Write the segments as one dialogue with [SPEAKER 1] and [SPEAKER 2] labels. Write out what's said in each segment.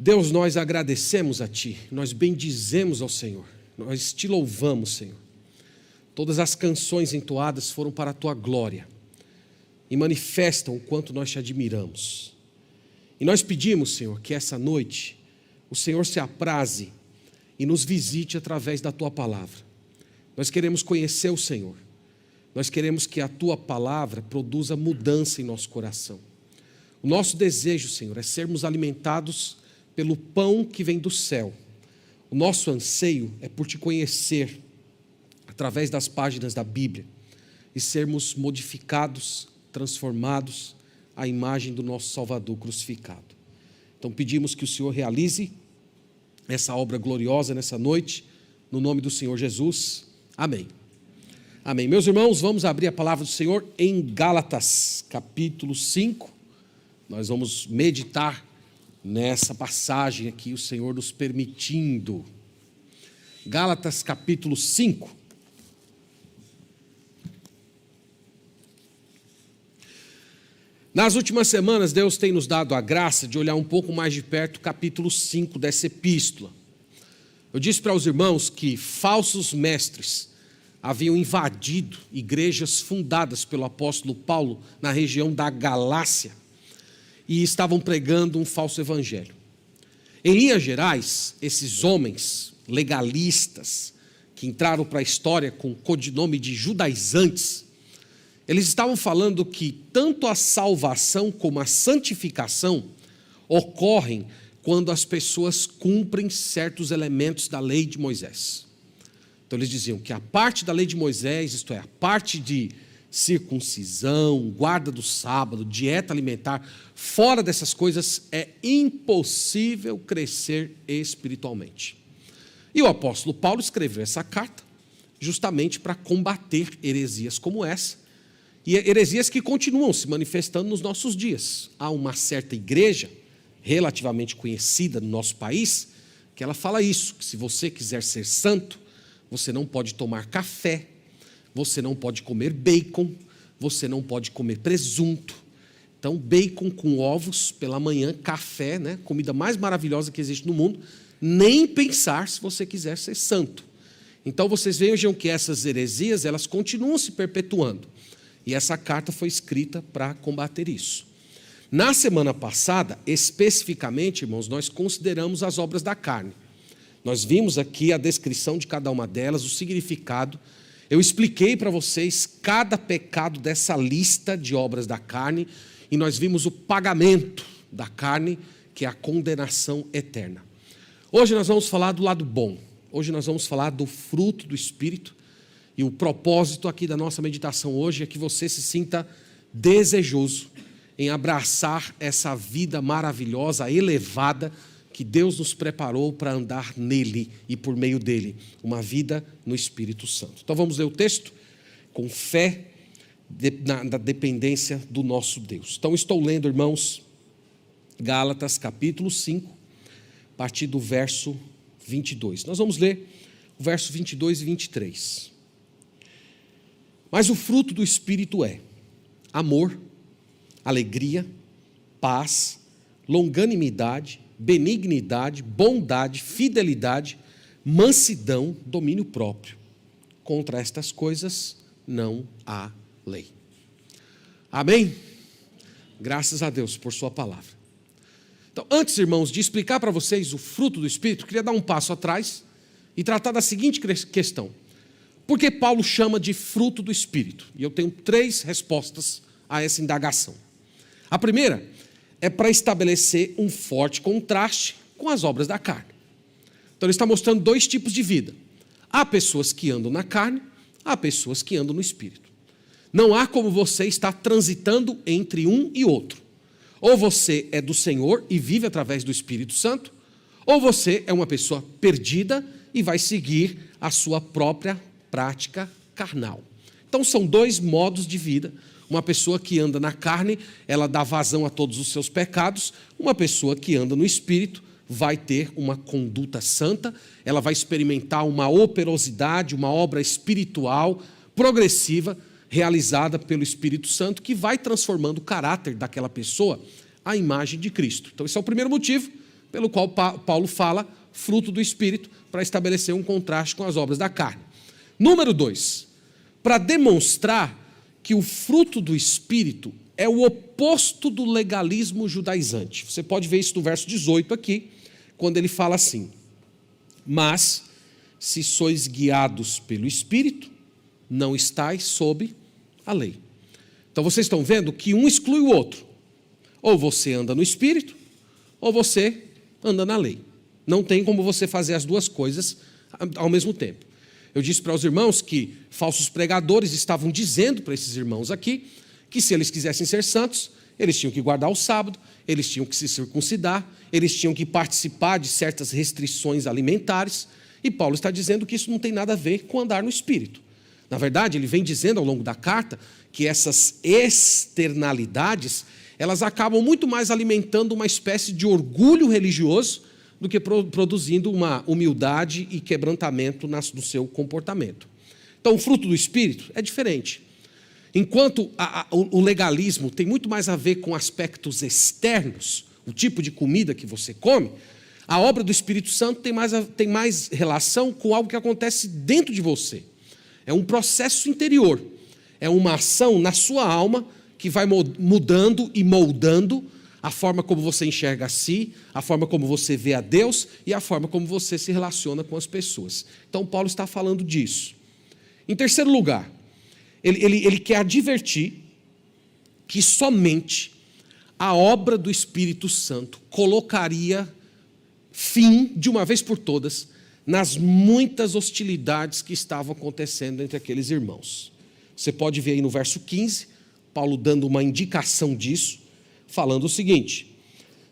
[SPEAKER 1] Deus, nós agradecemos a Ti, nós bendizemos ao Senhor, nós Te louvamos, Senhor. Todas as canções entoadas foram para a Tua glória e manifestam o quanto nós Te admiramos. E nós pedimos, Senhor, que essa noite o Senhor se apraze e nos visite através da Tua palavra. Nós queremos conhecer o Senhor, nós queremos que a Tua palavra produza mudança em nosso coração. O nosso desejo, Senhor, é sermos alimentados pelo pão que vem do céu. O nosso anseio é por Te conhecer através das páginas da Bíblia e sermos modificados, transformados à imagem do nosso Salvador crucificado. Então pedimos que o Senhor realize essa obra gloriosa nessa noite, no nome do Senhor Jesus. Amém. Amém. Meus irmãos, vamos abrir a palavra do Senhor em Gálatas, capítulo 5. Nós vamos meditar nessa passagem aqui, o Senhor nos permitindo. Gálatas capítulo 5. Nas últimas semanas, Deus tem nos dado a graça de olhar um pouco mais de perto o capítulo 5 dessa epístola. Eu disse para os irmãos que falsos mestres haviam invadido igrejas fundadas pelo apóstolo Paulo na região da Galácia e estavam pregando um falso evangelho. Em linhas gerais, esses homens legalistas que entraram para a história com o codinome de judaizantes, eles estavam falando que tanto a salvação como a santificação ocorrem quando as pessoas cumprem certos elementos da lei de Moisés. Então eles diziam que a parte da lei de Moisés, isto é, a parte de circuncisão, guarda do sábado, dieta alimentar, fora dessas coisas é impossível crescer espiritualmente. E o apóstolo Paulo escreveu essa carta justamente para combater heresias como essa, e heresias que continuam se manifestando nos nossos dias. Há uma certa igreja relativamente conhecida no nosso país que ela fala isso, que se você quiser ser santo, você não pode tomar café, você não pode comer bacon, você não pode comer presunto. Então, bacon com ovos pela manhã, café, né? Comida mais maravilhosa que existe no mundo, nem pensar se você quiser ser santo. Então, vocês vejam que essas heresias, elas continuam se perpetuando. E essa carta foi escrita para combater isso. Na semana passada, especificamente, irmãos, nós consideramos as obras da carne. Nós vimos aqui a descrição de cada uma delas, o significado. Eu expliquei para vocês cada pecado dessa lista de obras da carne e nós vimos o pagamento da carne, que é a condenação eterna. Hoje nós vamos falar do lado bom. Hoje nós vamos falar do fruto do Espírito. E o propósito aqui da nossa meditação hoje é que você se sinta desejoso em abraçar essa vida maravilhosa, elevada, que Deus nos preparou para andar nele e por meio dele, uma vida no Espírito Santo. Então vamos ler o texto com fé na dependência do nosso Deus. Então estou lendo, irmãos, Gálatas capítulo 5, a partir do verso 22. Nós vamos ler o verso 22 e 23. Mas o fruto do Espírito é amor, alegria, paz, longanimidade, benignidade, bondade, fidelidade, mansidão, domínio próprio. Contra estas coisas não há lei. Amém? Graças a Deus por sua palavra. Então, antes, irmãos, de explicar para vocês o fruto do Espírito, eu queria dar um passo atrás e tratar da seguinte questão. Por que Paulo chama de fruto do Espírito? E eu tenho 3 respostas a essa indagação. A primeira é para estabelecer um forte contraste com as obras da carne. Então ele está mostrando 2 tipos de vida. Há pessoas que andam na carne, há pessoas que andam no Espírito. Não há como você estar transitando entre um e outro. Ou você é do Senhor e vive através do Espírito Santo, ou você é uma pessoa perdida e vai seguir a sua própria prática carnal. Então são 2 modos de vida. Uma pessoa que anda na carne, ela dá vazão a todos os seus pecados. Uma pessoa que anda no Espírito vai ter uma conduta santa, ela vai experimentar uma operosidade, uma obra espiritual progressiva, realizada pelo Espírito Santo, que vai transformando o caráter daquela pessoa à imagem de Cristo. Então esse é o primeiro motivo pelo qual Paulo fala fruto do Espírito, para estabelecer um contraste com as obras da carne. Número 2, para demonstrar que o fruto do Espírito é o oposto do legalismo judaizante. Você pode ver isso no verso 18 aqui, quando ele fala assim: mas, se sois guiados pelo Espírito, não estáis sob a lei. Então vocês estão vendo que um exclui o outro. Ou você anda no Espírito, ou você anda na lei. Não tem como você fazer as duas coisas ao mesmo tempo. Eu disse para os irmãos que falsos pregadores estavam dizendo para esses irmãos aqui que se eles quisessem ser santos, eles tinham que guardar o sábado, eles tinham que se circuncidar, eles tinham que participar de certas restrições alimentares, e Paulo está dizendo que isso não tem nada a ver com andar no Espírito. Na verdade, ele vem dizendo ao longo da carta que essas externalidades, elas acabam muito mais alimentando uma espécie de orgulho religioso do que produzindo uma humildade e quebrantamento no seu comportamento. Então, o fruto do Espírito é diferente. Enquanto o legalismo tem muito mais a ver com aspectos externos, o tipo de comida que você come, a obra do Espírito Santo tem mais relação com algo que acontece dentro de você. É um processo interior, é uma ação na sua alma que vai mudando e moldando a forma como você enxerga a si, a forma como você vê a Deus e a forma como você se relaciona com as pessoas. Então, Paulo está falando disso. Em terceiro lugar, ele quer advertir que somente a obra do Espírito Santo colocaria fim, de uma vez por todas, nas muitas hostilidades que estavam acontecendo entre aqueles irmãos. Você pode ver aí no verso 15, Paulo dando uma indicação disso, falando o seguinte: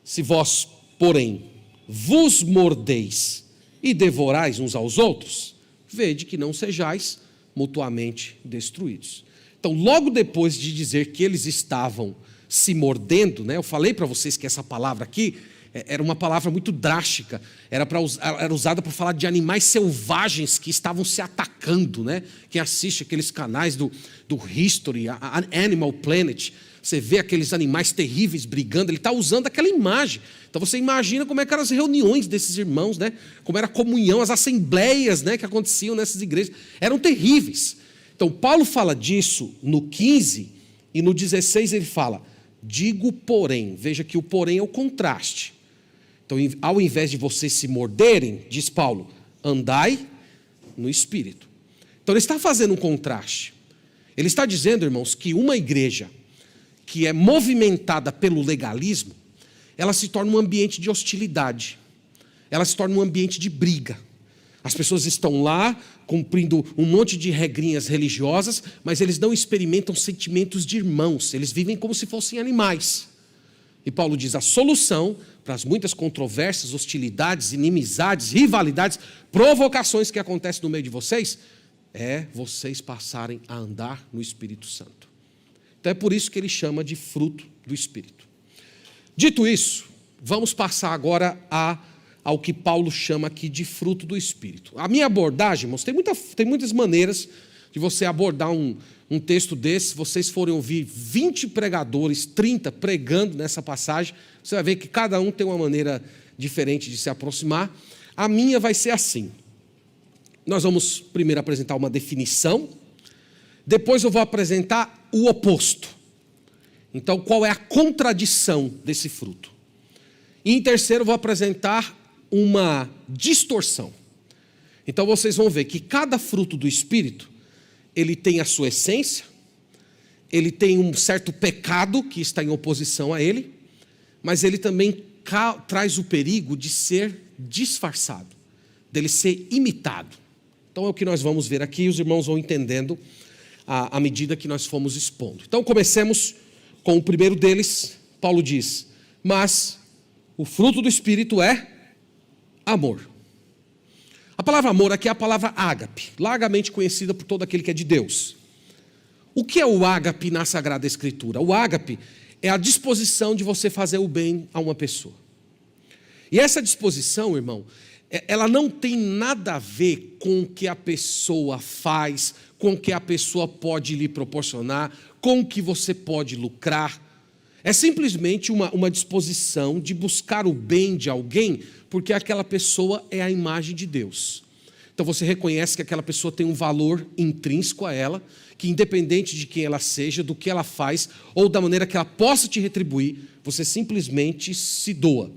[SPEAKER 1] se vós, porém, vos mordeis e devorais uns aos outros, vede que não sejais mutuamente destruídos. Então, logo depois de dizer que eles estavam se mordendo, né, eu falei para vocês que essa palavra aqui era uma palavra muito drástica, era usada para falar de animais selvagens que estavam se atacando, né? Quem assiste aqueles canais do History, Animal Planet, você vê aqueles animais terríveis brigando, ele está usando aquela imagem. Então você imagina como é que eram as reuniões desses irmãos, né? Como era a comunhão, as assembleias, né, que aconteciam nessas igrejas, eram terríveis. Então Paulo fala disso no 15 e no 16 ele fala: digo porém, veja que o porém é o contraste. Então, ao invés de vocês se morderem, diz Paulo, andai no Espírito. Então, ele está fazendo um contraste. Ele está dizendo, irmãos, que uma igreja que é movimentada pelo legalismo, ela se torna um ambiente de hostilidade. Ela se torna um ambiente de briga. As pessoas estão lá cumprindo um monte de regrinhas religiosas, mas eles não experimentam sentimentos de irmãos. Eles vivem como se fossem animais. E Paulo diz: a solução para as muitas controvérsias, hostilidades, inimizades, rivalidades, provocações que acontecem no meio de vocês, é vocês passarem a andar no Espírito Santo. Então é por isso que ele chama de fruto do Espírito. Dito isso, vamos passar agora ao que Paulo chama aqui de fruto do Espírito. A minha abordagem, irmãos, tem muitas maneiras de você abordar um texto desse. Se vocês forem ouvir 20 pregadores, 30 pregando nessa passagem, você vai ver que cada um tem uma maneira diferente de se aproximar. A minha vai ser assim: nós vamos primeiro apresentar uma definição, depois eu vou apresentar o oposto. Então, qual é a contradição desse fruto? E em terceiro, eu vou apresentar uma distorção. Então, vocês vão ver que cada fruto do Espírito, ele tem a sua essência, ele tem um certo pecado que está em oposição a ele, mas ele também traz o perigo de ser disfarçado, dele ser imitado. Então é o que nós vamos ver aqui, e os irmãos vão entendendo à medida que nós fomos expondo. Então comecemos com o primeiro deles. Paulo diz: mas o fruto do Espírito é amor. A palavra amor aqui é a palavra ágape, largamente conhecida por todo aquele que é de Deus. O que é o ágape na Sagrada Escritura? O ágape é a disposição de você fazer o bem a uma pessoa. E essa disposição, irmão, ela não tem nada a ver com o que a pessoa faz, com o que a pessoa pode lhe proporcionar, com o que você pode lucrar. É simplesmente uma disposição de buscar o bem de alguém, porque aquela pessoa é a imagem de Deus. Então você reconhece que aquela pessoa tem um valor intrínseco a ela, que independente de quem ela seja, do que ela faz, ou da maneira que ela possa te retribuir, você simplesmente se doa.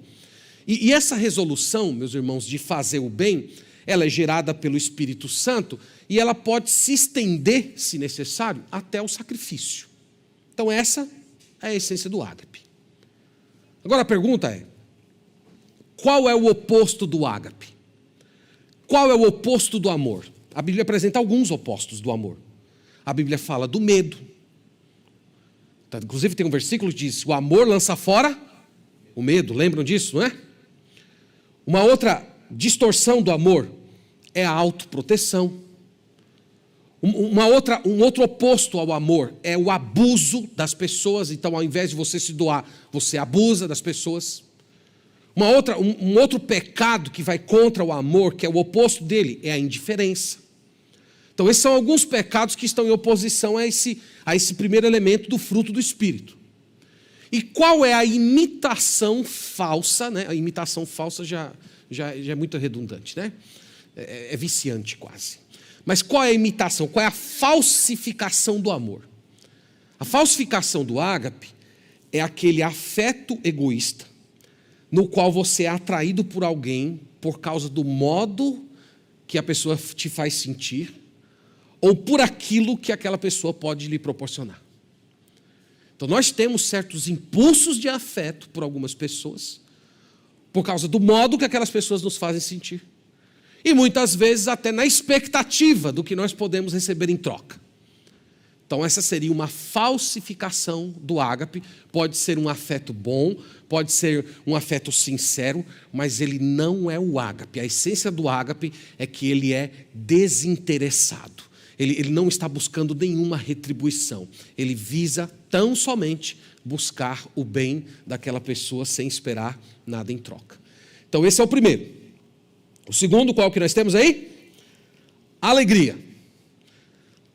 [SPEAKER 1] E essa resolução, meus irmãos, de fazer o bem, ela é gerada pelo Espírito Santo e ela pode se estender, se necessário, até o sacrifício. Então essa é a essência do ágape. Agora a pergunta é: qual é o oposto do ágape? Qual é o oposto do amor? A Bíblia apresenta alguns opostos do amor. A Bíblia fala do medo. Inclusive tem um versículo que diz: o amor lança fora o medo. Lembram disso, não é? Uma outra distorção do amor é a autoproteção. Um outro oposto ao amor é o abuso das pessoas. Então, ao invés de você se doar, você abusa das pessoas. Um outro pecado que vai contra o amor, que é o oposto dele, é a indiferença. Então, esses são alguns pecados que estão em oposição a esse primeiro elemento do fruto do Espírito. E qual é a imitação falsa, né? A imitação falsa já é muito redundante, né? É viciante quase. Mas qual é a imitação? Qual é a falsificação do amor? A falsificação do ágape é aquele afeto egoísta, no qual você é atraído por alguém por causa do modo que a pessoa te faz sentir, ou por aquilo que aquela pessoa pode lhe proporcionar. Então nós temos certos impulsos de afeto por algumas pessoas, por causa do modo que aquelas pessoas nos fazem sentir. E muitas vezes até na expectativa do que nós podemos receber em troca. Então essa seria uma falsificação do ágape. Pode ser um afeto bom, pode ser um afeto sincero, mas ele não é o ágape. A essência do ágape é que ele é desinteressado. Ele não está buscando nenhuma retribuição. Ele visa tão somente buscar o bem daquela pessoa sem esperar nada em troca. Então esse é o primeiro. O segundo, qual que nós temos aí? Alegria.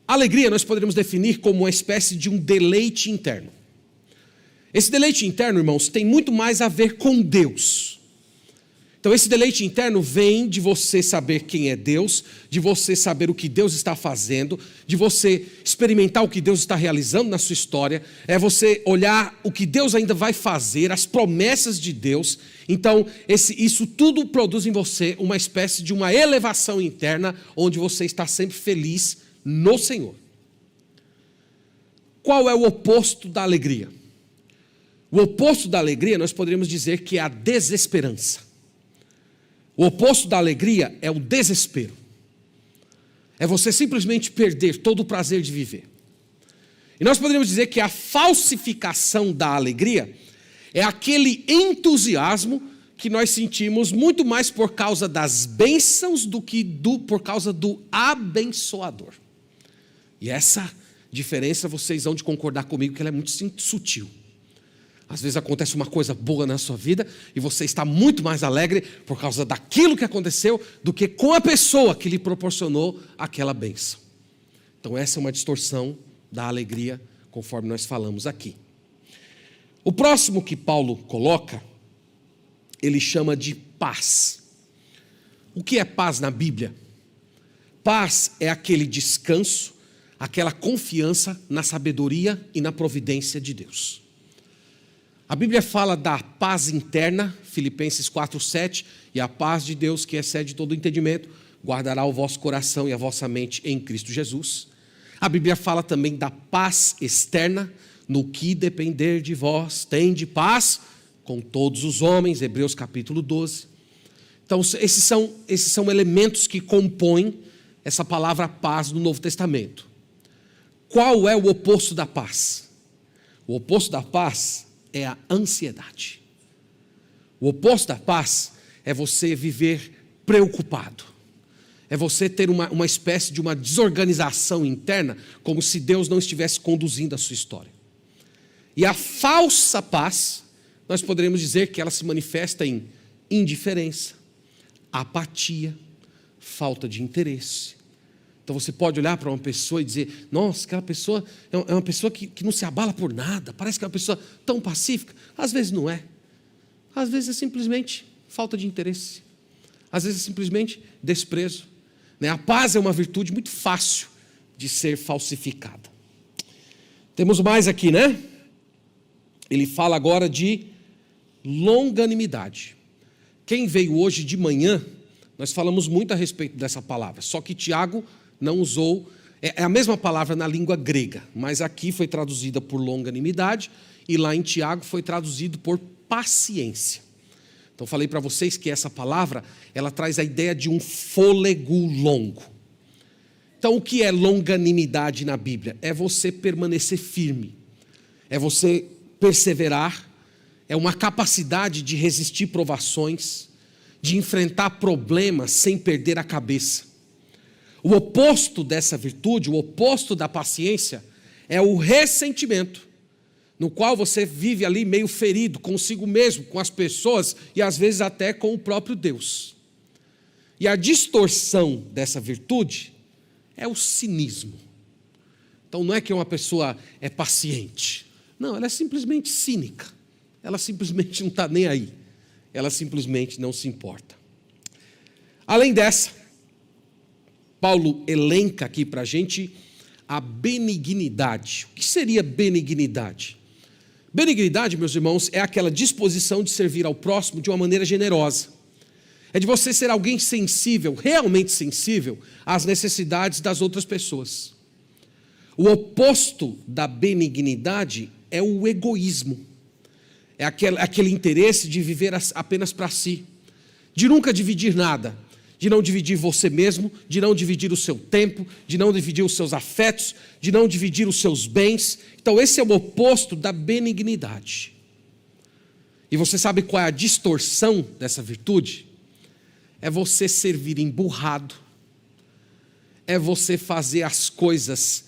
[SPEAKER 1] Alegria nós poderíamos definir como uma espécie de um deleite interno. Esse deleite interno, irmãos, tem muito mais a ver com Deus. Então esse deleite interno vem de você saber quem é Deus, de você saber o que Deus está fazendo, de você experimentar o que Deus está realizando na sua história, é você olhar o que Deus ainda vai fazer, as promessas de Deus. Então isso tudo produz em você uma espécie de uma elevação interna, onde você está sempre feliz no Senhor. Qual é o oposto da alegria? O oposto da alegria nós poderíamos dizer que é a desesperança. O oposto da alegria é o desespero. É você simplesmente perder todo o prazer de viver. E nós poderíamos dizer que a falsificação da alegria é aquele entusiasmo que nós sentimos muito mais por causa das bênçãos do que por causa do abençoador. E essa diferença vocês vão de concordar comigo que ela é muito sutil. Às vezes acontece uma coisa boa na sua vida e você está muito mais alegre por causa daquilo que aconteceu do que com a pessoa que lhe proporcionou aquela bênção. Então essa é uma distorção da alegria, conforme nós falamos aqui. O próximo que Paulo coloca, ele chama de paz. O que é paz na Bíblia? Paz é aquele descanso, aquela confiança na sabedoria e na providência de Deus. A Bíblia fala da paz interna, Filipenses 4:7, e a paz de Deus que excede todo o entendimento, guardará o vosso coração e a vossa mente em Cristo Jesus. A Bíblia fala também da paz externa, no que depender de vós, tende paz com todos os homens, Hebreus capítulo 12. Então esses são elementos que compõem essa palavra paz no Novo Testamento. Qual é o oposto da paz? O oposto da paz é a ansiedade. O oposto da paz é você viver preocupado. É você ter uma espécie de uma desorganização interna, como se Deus não estivesse conduzindo a sua história. E a falsa paz, nós poderíamos dizer que ela se manifesta em indiferença, apatia, falta de interesse. Então você pode olhar para uma pessoa e dizer, nossa, aquela pessoa é uma pessoa que não se abala por nada, parece que é uma pessoa tão pacífica. Às vezes não é. Às vezes é simplesmente falta de interesse. Às vezes é simplesmente desprezo. A paz é uma virtude muito fácil de ser falsificada. Temos mais aqui, né? Ele fala agora de longanimidade. Quem veio hoje de manhã, nós falamos muito a respeito dessa palavra, só que Tiago não usou, é a mesma palavra na língua grega, mas aqui foi traduzida por longanimidade e lá em Tiago foi traduzido por paciência. Então falei para vocês que essa palavra, ela traz a ideia de um fôlego longo. Então o que é longanimidade na Bíblia? É você permanecer firme, é você perseverar, é uma capacidade de resistir provações, de enfrentar problemas sem perder a cabeça. O oposto dessa virtude, o oposto da paciência, é o ressentimento, no qual você vive ali meio ferido consigo mesmo, com as pessoas e às vezes até com o próprio Deus. E a distorção dessa virtude é o cinismo. Então não é que uma pessoa é paciente, não, ela é simplesmente cínica, ela simplesmente não está nem aí, ela simplesmente não se importa. Além dessa, Paulo elenca aqui para a gente a benignidade. O que seria benignidade? Benignidade, meus irmãos, é aquela disposição de servir ao próximo de uma maneira generosa. É de você ser alguém sensível, realmente sensível, às necessidades das outras pessoas. O oposto da benignidade é o egoísmo. É aquele interesse de viver apenas para si, de nunca dividir nada, de não dividir você mesmo, de não dividir o seu tempo, de não dividir os seus afetos, de não dividir os seus bens. Então esse é o oposto da benignidade. E você sabe qual é a distorção dessa virtude? É você servir emburrado, é você fazer as coisas,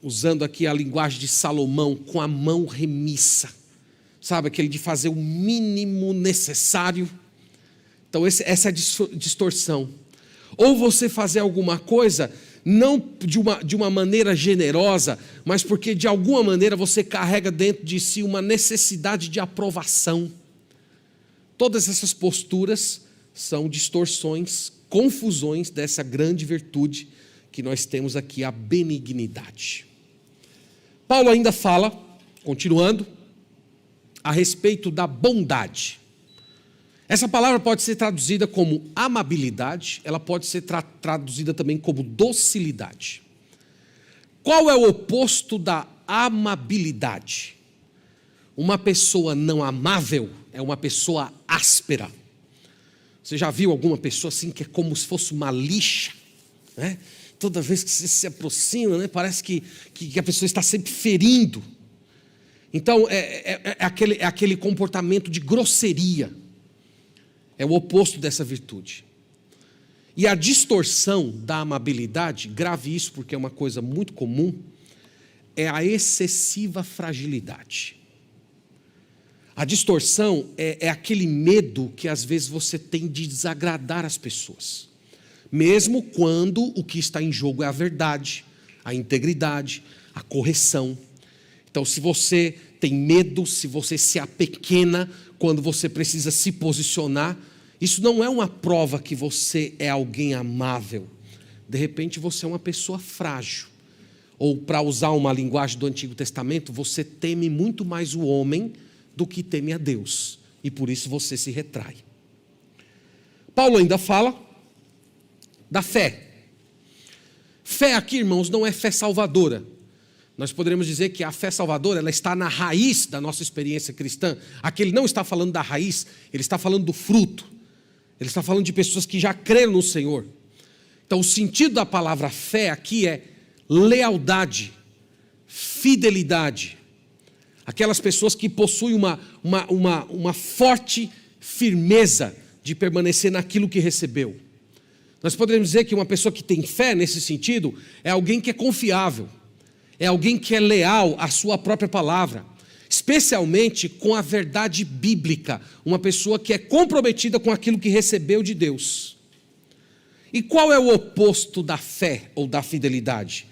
[SPEAKER 1] usando aqui a linguagem de Salomão, com a mão remissa, sabe, aquele de fazer o mínimo necessário. Então essa é a distorção. Ou você fazer alguma coisa, não de uma maneira generosa, mas porque de alguma maneira você carrega dentro de si uma necessidade de aprovação. Todas essas posturas são distorções, confusões dessa grande virtude que nós temos aqui, a benignidade. Paulo ainda fala, continuando, a respeito da bondade. Essa palavra pode ser traduzida como amabilidade, ela pode ser traduzida também como docilidade. Qual é o oposto da amabilidade? Uma pessoa não amável é uma pessoa áspera. Você já viu alguma pessoa assim que é como se fosse uma lixa, né? Toda vez que você se aproxima, né, parece que a pessoa está sempre ferindo. Então é aquele comportamento de grosseria. É o oposto dessa virtude. E a distorção da amabilidade, grave isso porque é uma coisa muito comum, é a excessiva fragilidade. A distorção é aquele medo que às vezes você tem de desagradar as pessoas. Mesmo quando o que está em jogo é a verdade, a integridade, a correção. Então se você tem medo, se você se apequena quando você precisa se posicionar, isso não é uma prova que você é alguém amável. De repente você é uma pessoa frágil. Ou, para usar uma linguagem do Antigo Testamento, você teme muito mais o homem do que teme a Deus. E por isso você se retrai. Paulo ainda fala da fé. Fé aqui, irmãos, não é fé salvadora. Nós poderíamos dizer que a fé salvadora, ela está na raiz da nossa experiência cristã. Aqui ele não está falando da raiz, ele está falando do fruto. Ele está falando de pessoas que já creram no Senhor. Então o sentido da palavra fé aqui é lealdade, fidelidade. Aquelas pessoas que possuem uma forte firmeza de permanecer naquilo que recebeu. Nós poderíamos dizer que uma pessoa que tem fé nesse sentido é alguém que é confiável. É alguém que é leal à sua própria palavra, especialmente com a verdade bíblica, uma pessoa que é comprometida com aquilo que recebeu de Deus. E qual é o oposto da fé ou da fidelidade?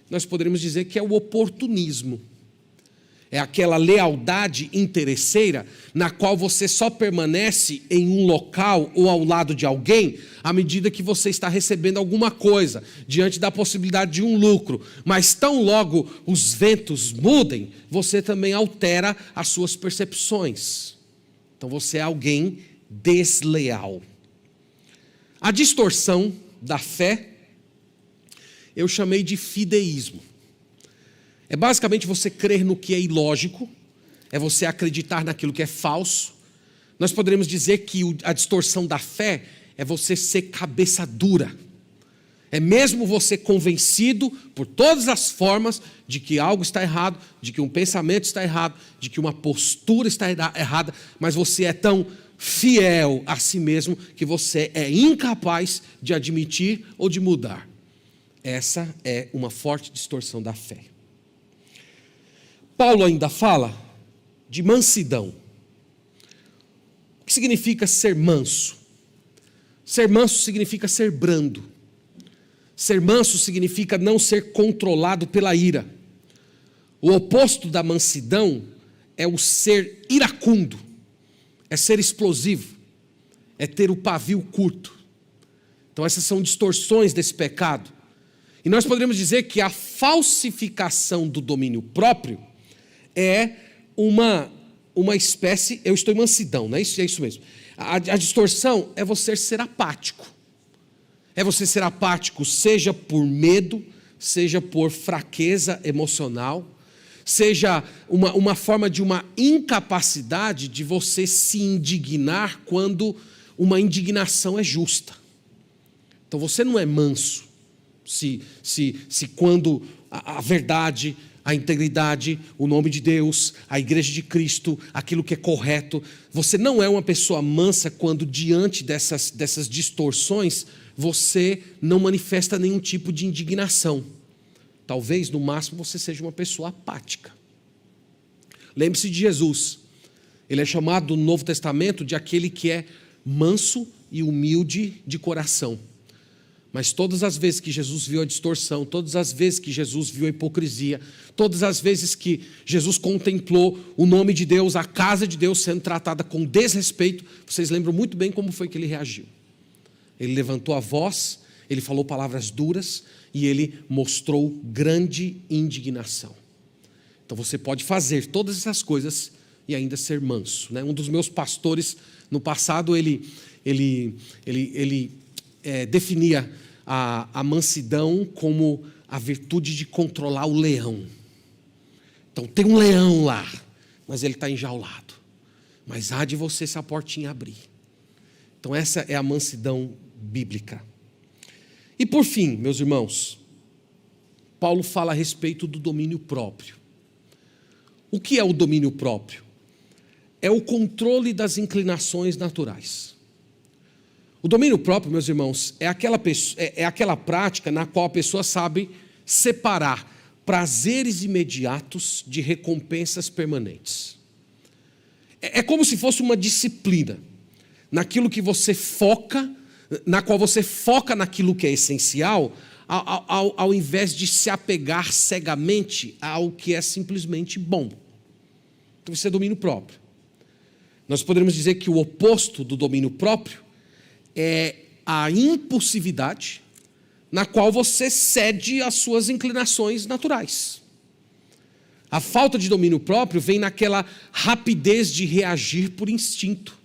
[SPEAKER 1] Nós poderíamos dizer que é o oportunismo. É aquela lealdade interesseira na qual você só permanece em um local ou ao lado de alguém à medida que você está recebendo alguma coisa, diante da possibilidade de um lucro. Mas tão logo os ventos mudem, você também altera as suas percepções. Então você é alguém desleal. A distorção da fé eu chamei de fideísmo. É basicamente você crer no que é ilógico, é você acreditar naquilo que é falso. Nós poderíamos dizer que a distorção da fé é você ser cabeça dura. É mesmo você convencido por todas as formas de que algo está errado, de que um pensamento está errado, de que uma postura está errada, mas você é tão fiel a si mesmo que você é incapaz de admitir ou de mudar. Essa é uma forte distorção da fé. Paulo ainda fala de mansidão. O que significa ser manso? Ser manso significa ser brando. Ser manso significa não ser controlado pela ira. O oposto da mansidão é o ser iracundo, é ser explosivo, é ter o pavio curto. Então essas são distorções desse pecado. E nós poderíamos dizer que a falsificação do domínio próprio é uma espécie, eu estou em mansidão, não é isso? É isso mesmo. A distorção é você ser apático. É você ser apático, seja por medo, seja por fraqueza emocional, seja uma forma de uma incapacidade de você se indignar quando uma indignação é justa. Então você não é manso se quando a verdade, a integridade, o nome de Deus, a igreja de Cristo, aquilo que é correto. Você não é uma pessoa mansa quando diante dessas distorções você não manifesta nenhum tipo de indignação. Talvez, no máximo, você seja uma pessoa apática. Lembre-se de Jesus. Ele é chamado no Novo Testamento de aquele que é manso e humilde de coração. Mas todas as vezes que Jesus viu a distorção, todas as vezes que Jesus viu a hipocrisia, todas as vezes que Jesus contemplou o nome de Deus, a casa de Deus sendo tratada com desrespeito, vocês lembram muito bem como foi que ele reagiu. Ele levantou a voz, ele falou palavras duras e ele mostrou grande indignação. Então você pode fazer todas essas coisas e ainda ser manso, né? Um dos meus pastores, no passado, ele definia a mansidão como a virtude de controlar o leão. Então tem um leão lá, mas ele está enjaulado. Mas há de você essa portinha abrir. Então essa é a mansidão bíblica. E por fim, meus irmãos, Paulo fala a respeito do domínio próprio. O que é o domínio próprio? É o controle das inclinações naturais. O domínio próprio, meus irmãos, é aquela prática na qual a pessoa sabe separar prazeres imediatos de recompensas permanentes. É como se fosse uma disciplina, naquilo que você foca, na qual você foca naquilo que é essencial, ao invés de se apegar cegamente ao que é simplesmente bom. Então isso é domínio próprio. Nós poderíamos dizer que o oposto do domínio próprio é a impulsividade, na qual você cede às suas inclinações naturais. A falta de domínio próprio vem naquela rapidez de reagir por instinto,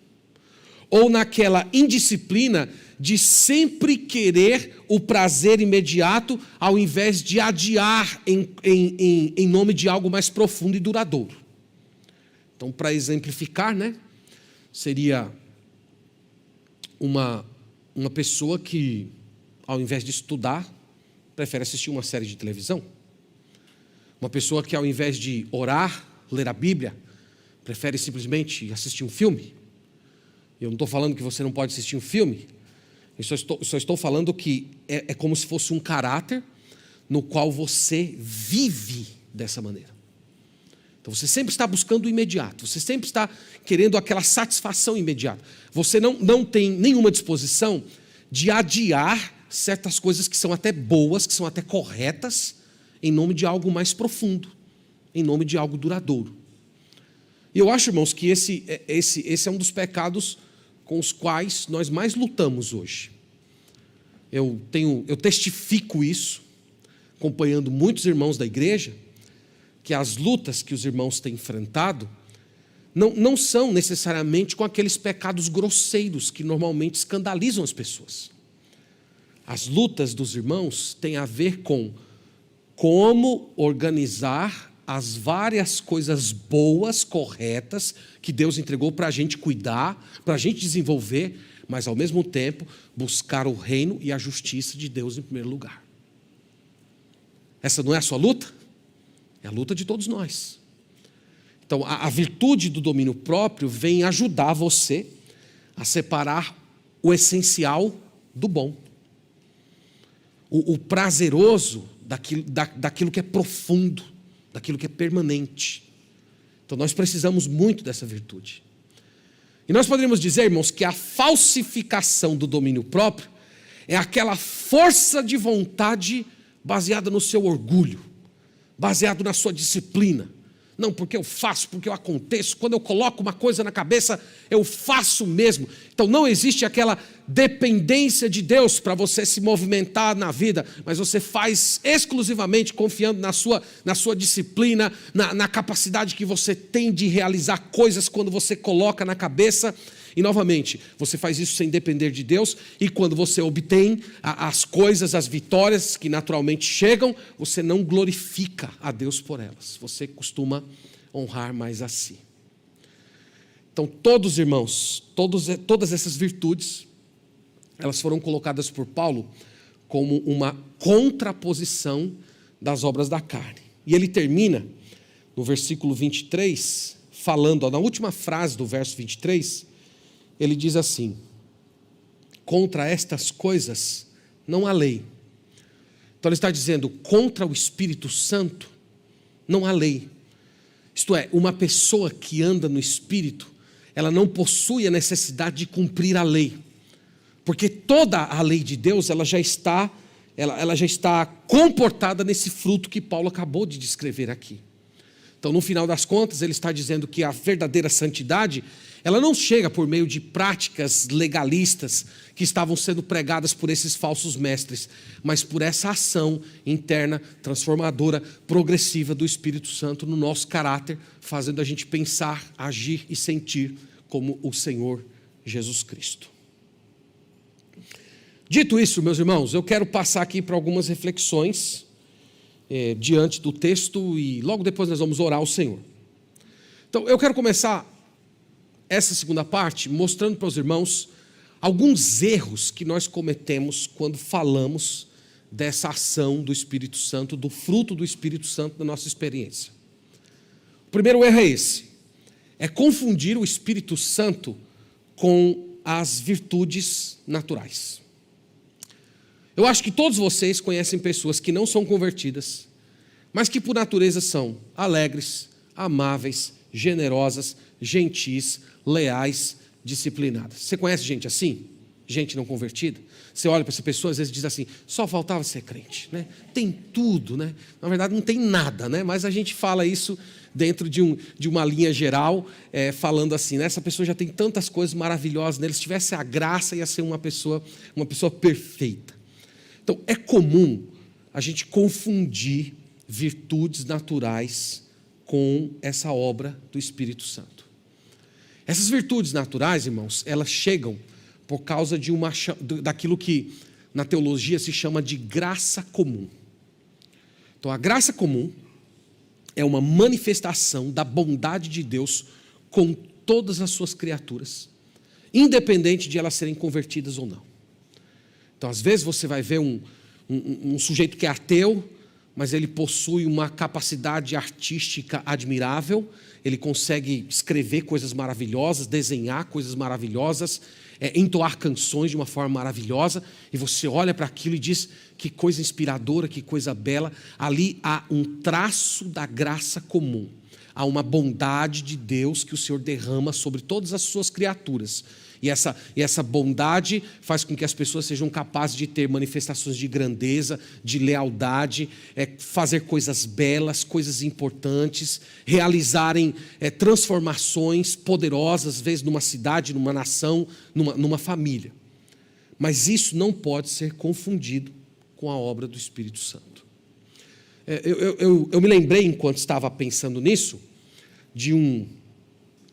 [SPEAKER 1] ou naquela indisciplina de sempre querer o prazer imediato, ao invés de adiar em nome de algo mais profundo e duradouro. Então, para exemplificar, né, seria uma pessoa que, ao invés de estudar, prefere assistir uma série de televisão. Uma pessoa que, ao invés de orar, ler a Bíblia, prefere simplesmente assistir um filme. Eu não estou falando que você não pode assistir um filme. Eu só estou falando que é como se fosse um caráter no qual você vive dessa maneira. Então você sempre está buscando o imediato, você sempre está querendo aquela satisfação imediata. Você não tem nenhuma disposição de adiar certas coisas que são até boas, que são até corretas, em nome de algo mais profundo, em nome de algo duradouro. E eu acho, irmãos, que esse é um dos pecados com os quais nós mais lutamos hoje. Eu testifico isso, acompanhando muitos irmãos da igreja, que as lutas que os irmãos têm enfrentado não são necessariamente com aqueles pecados grosseiros que normalmente escandalizam as pessoas. As lutas dos irmãos têm a ver com como organizar as várias coisas boas, corretas, que Deus entregou para a gente cuidar, para a gente desenvolver, mas ao mesmo tempo buscar o reino e a justiça de Deus em primeiro lugar. Essa não é a sua luta? É a luta de todos nós. Então, a virtude do domínio próprio vem ajudar você a separar o essencial do bom. O prazeroso daquilo que é profundo, daquilo que é permanente. Então, nós precisamos muito dessa virtude. E nós poderíamos dizer, irmãos, que a falsificação do domínio próprio é aquela força de vontade baseada no seu orgulho, baseado na sua disciplina. Não, porque eu faço, porque eu aconteço. Quando eu coloco uma coisa na cabeça, eu faço mesmo. Então não existe aquela dependência de Deus para você se movimentar na vida, mas você faz exclusivamente confiando na sua disciplina, na capacidade que você tem de realizar coisas quando você coloca na cabeça. E novamente, você faz isso sem depender de Deus, e quando você obtém as coisas, as vitórias que naturalmente chegam, você não glorifica a Deus por elas. Você costuma honrar mais a si. Então, todos, irmãos, todas essas virtudes, elas foram colocadas por Paulo como uma contraposição das obras da carne. E ele termina no versículo 23, falando, na última frase do verso 23, ele diz assim: contra estas coisas não há lei. Então ele está dizendo, contra o Espírito Santo não há lei. Isto é, uma pessoa que anda no Espírito, ela não possui a necessidade de cumprir a lei. Porque toda a lei de Deus, ela já está comportada nesse fruto que Paulo acabou de descrever aqui. Então, no final das contas, ele está dizendo que a verdadeira santidade, ela não chega por meio de práticas legalistas que estavam sendo pregadas por esses falsos mestres, mas por essa ação interna, transformadora, progressiva do Espírito Santo no nosso caráter, fazendo a gente pensar, agir e sentir como o Senhor Jesus Cristo. Dito isso, meus irmãos, eu quero passar aqui para algumas reflexões diante do texto e logo depois nós vamos orar ao Senhor. Então, eu quero começar essa segunda parte mostrando para os irmãos alguns erros que nós cometemos quando falamos dessa ação do Espírito Santo, do fruto do Espírito Santo na nossa experiência. O primeiro erro é esse: é confundir o Espírito Santo com as virtudes naturais. Eu acho que todos vocês conhecem pessoas que não são convertidas, mas que por natureza são alegres, amáveis, generosas, gentis, leais, disciplinadas. Você conhece gente assim? Gente não convertida? Você olha para essa pessoa, às vezes diz assim, só faltava ser crente, né? Tem tudo, né? Na verdade não tem nada, né? Mas a gente fala isso dentro de uma linha geral, falando assim, né? Essa pessoa já tem tantas coisas maravilhosas nele, se tivesse a graça ia ser uma pessoa perfeita. Então, é comum a gente confundir virtudes naturais com essa obra do Espírito Santo. Essas virtudes naturais, irmãos, elas chegam por causa daquilo que na teologia se chama de graça comum. Então, a graça comum é uma manifestação da bondade de Deus com todas as suas criaturas, independente de elas serem convertidas ou não. Então, às vezes você vai ver um sujeito que é ateu, mas ele possui uma capacidade artística admirável, ele consegue escrever coisas maravilhosas, desenhar coisas maravilhosas, entoar canções de uma forma maravilhosa, e você olha para aquilo e diz, que coisa inspiradora, que coisa bela. Ali há um traço da graça comum. há uma bondade de Deus que o Senhor derrama sobre todas as suas criaturas. E essa bondade faz com que as pessoas sejam capazes de ter manifestações de grandeza, de lealdade, fazer coisas belas, coisas importantes, realizarem transformações poderosas, às vezes numa cidade, numa nação, numa família. Mas isso não pode ser confundido com a obra do Espírito Santo. Eu me lembrei, enquanto estava pensando nisso, de um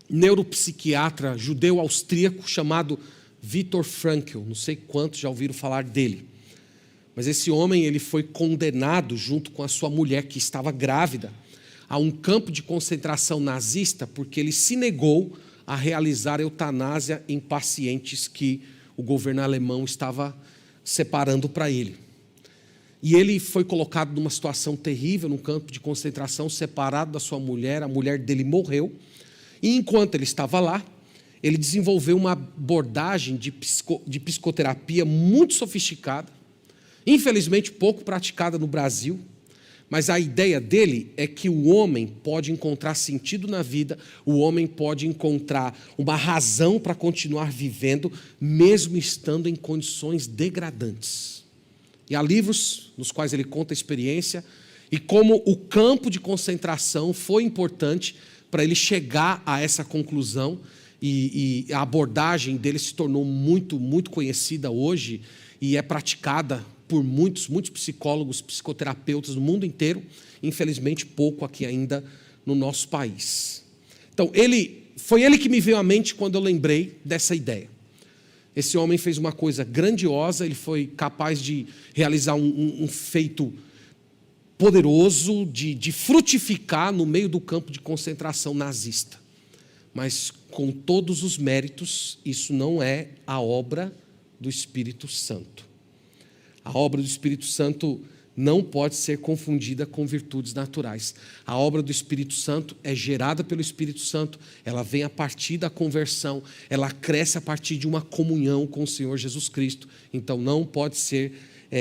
[SPEAKER 1] neuropsiquiatra judeu-austríaco chamado Viktor Frankl. Não sei quantos já ouviram falar dele. Mas esse homem ele foi condenado, junto com a sua mulher, que estava grávida, a um campo de concentração nazista, porque ele se negou a realizar eutanásia em pacientes que o governo alemão estava separando para ele. E ele foi colocado numa situação terrível, num campo de concentração, separado da sua mulher. A mulher dele morreu. E enquanto ele estava lá, ele desenvolveu uma abordagem de psicoterapia muito sofisticada, infelizmente pouco praticada no Brasil, mas a ideia dele é que o homem pode encontrar sentido na vida, o homem pode encontrar uma razão para continuar vivendo, mesmo estando em condições degradantes. E há livros nos quais ele conta a experiência e como o campo de concentração foi importante para ele chegar a essa conclusão, e a abordagem dele se tornou muito, muito conhecida hoje e é praticada por muitos psicólogos, psicoterapeutas no mundo inteiro, infelizmente pouco aqui ainda no nosso país. Então, foi ele que me veio à mente quando eu lembrei dessa ideia. Esse homem fez uma coisa grandiosa, ele foi capaz de realizar um feito poderoso, de frutificar no meio do campo de concentração nazista. Mas, com todos os méritos, isso não é a obra do Espírito Santo. A obra do Espírito Santo não pode ser confundida com virtudes naturais. A obra do Espírito Santo é gerada pelo Espírito Santo, ela vem a partir da conversão, ela cresce a partir de uma comunhão com o Senhor Jesus Cristo. Então não pode ser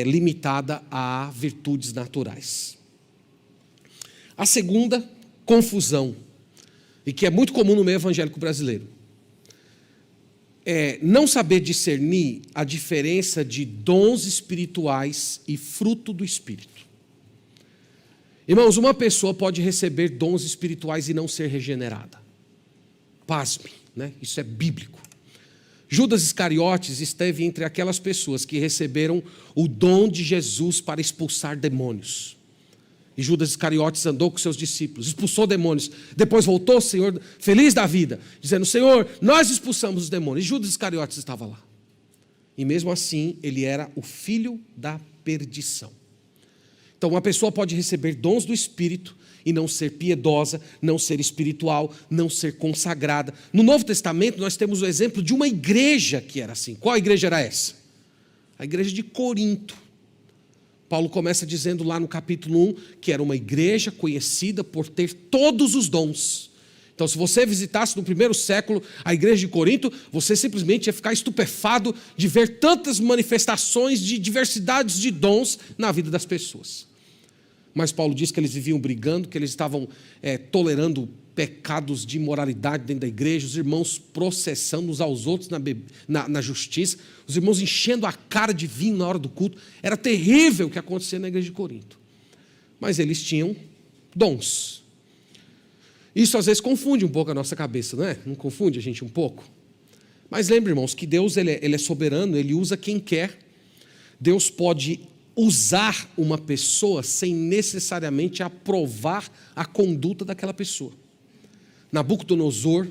[SPEAKER 1] limitada a virtudes naturais. A segunda confusão, e que é muito comum no meio evangélico brasileiro, é não saber discernir a diferença de dons espirituais e fruto do Espírito. Irmãos, uma pessoa pode receber dons espirituais e não ser regenerada. Pasme, né? Isso é bíblico. Judas Iscariotes esteve entre aquelas pessoas que receberam o dom de Jesus para expulsar demônios. E Judas Iscariotes andou com seus discípulos, expulsou demônios. Depois voltou, Senhor, feliz da vida, dizendo: Senhor, nós expulsamos os demônios. E Judas Iscariotes estava lá. E mesmo assim, ele era o filho da perdição. Então, uma pessoa pode receber dons do Espírito e não ser piedosa, não ser espiritual, não ser consagrada. No Novo Testamento, nós temos o exemplo de uma igreja que era assim. Qual igreja era essa? A igreja de Corinto. Paulo começa dizendo lá no capítulo 1 que era uma igreja conhecida por ter todos os dons. Então, se você visitasse no primeiro século a igreja de Corinto, você simplesmente ia ficar estupefado de ver tantas manifestações de diversidades de dons na vida das pessoas. Mas Paulo diz que eles viviam brigando, que eles estavam tolerando pecados de imoralidade dentro da igreja, os irmãos processando uns aos outros na justiça, os irmãos enchendo a cara de vinho na hora do culto. Era terrível o que acontecia na igreja de Corinto. Mas eles tinham dons. Isso às vezes confunde um pouco a nossa cabeça, não é? Não confunde a gente um pouco? Mas lembre, irmãos, que Deus ele é soberano, Ele usa quem quer. Deus pode usar uma pessoa sem necessariamente aprovar a conduta daquela pessoa. Nabucodonosor,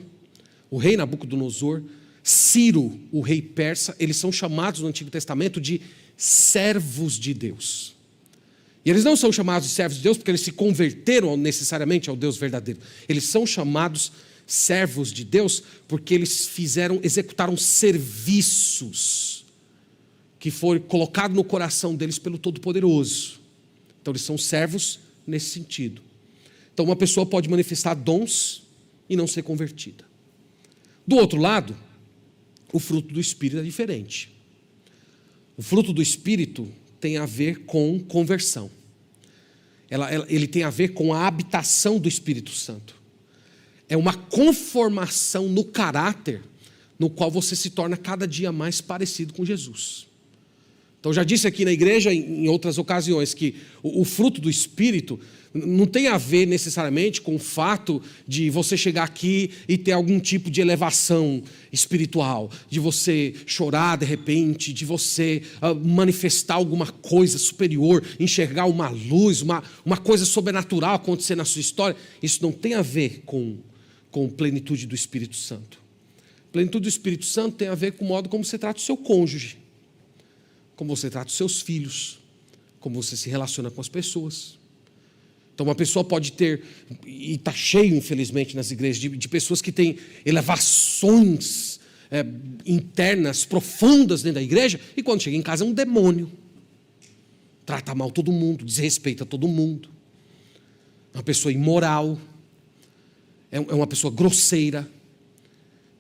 [SPEAKER 1] o rei Nabucodonosor, Ciro, o rei persa, eles são chamados no Antigo Testamento de servos de Deus. E eles não são chamados de servos de Deus porque eles se converteram necessariamente ao Deus verdadeiro. Eles são chamados servos de Deus porque eles executaram serviços que foi colocado no coração deles pelo Todo-Poderoso. Então eles são servos nesse sentido. Então uma pessoa pode manifestar dons e não ser convertida. Do outro lado, o fruto do Espírito é diferente. O fruto do Espírito tem a ver com conversão. Ele tem a ver com a habitação do Espírito Santo. é uma conformação no caráter no qual você se torna cada dia mais parecido com Jesus. Então, já disse aqui na igreja, em outras ocasiões, que o fruto do Espírito não tem a ver necessariamente com o fato de você chegar aqui e ter algum tipo de elevação espiritual, de você chorar de repente, de você manifestar alguma coisa superior, enxergar uma luz, uma coisa sobrenatural acontecer na sua história. Isso não tem a ver com plenitude do Espírito Santo. Plenitude do Espírito Santo tem a ver com o modo como você trata o seu cônjuge, como você trata os seus filhos, como você se relaciona com as pessoas. Então uma pessoa pode ter, e está cheio infelizmente nas igrejas, de pessoas que têm elevações internas, profundas dentro da igreja, e quando chega em casa é um demônio. Trata mal todo mundo, desrespeita todo mundo. É uma pessoa imoral, é uma pessoa grosseira.